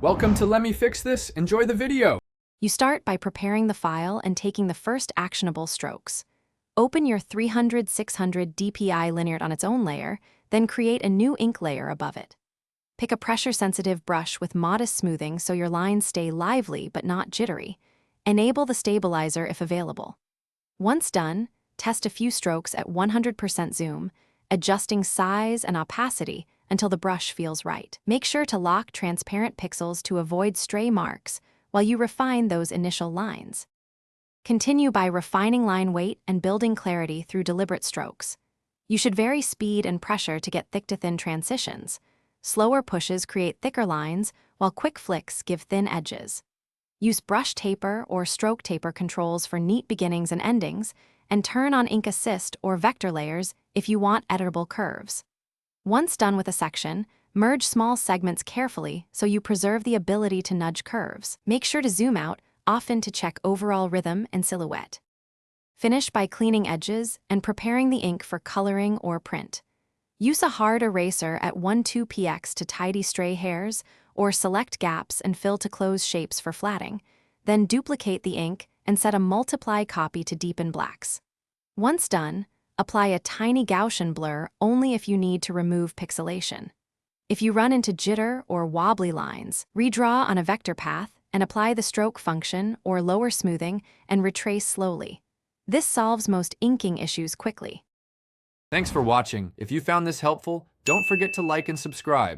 Welcome to Let Me Fix This. Enjoy the video. You start by preparing the file and taking the first actionable strokes. Open your 300-600 DPI linear on its own layer, then create a new ink layer above it. Pick a pressure-sensitive brush with modest smoothing so your lines stay lively but not jittery. Enable the stabilizer if available. Once done, test a few strokes at 100% zoom, adjusting size and opacity until the brush feels right. Make sure to lock transparent pixels to avoid stray marks while you refine those initial lines. Continue by refining line weight and building clarity through deliberate strokes. You should vary speed and pressure to get thick to thin transitions. Slower pushes create thicker lines, while quick flicks give thin edges. Use brush taper or stroke taper controls for neat beginnings and endings, and turn on ink assist or vector layers if you want editable curves. Once done with a section, merge small segments carefully so you preserve the ability to nudge curves. Make sure to zoom out, often to check overall rhythm and silhouette. Finish by cleaning edges and preparing the ink for coloring or print. Use a hard eraser at 1-2px to tidy stray hairs, or select gaps and fill to close shapes for flatting. Then duplicate the ink and set a multiply copy to deepen blacks. Once done, apply a tiny Gaussian blur only if you need to remove pixelation. If you run into jitter or wobbly lines, redraw on a vector path and apply the stroke function or lower smoothing and retrace slowly. This solves most inking issues quickly. Thanks for watching. If you found this helpful, don't forget to like and subscribe.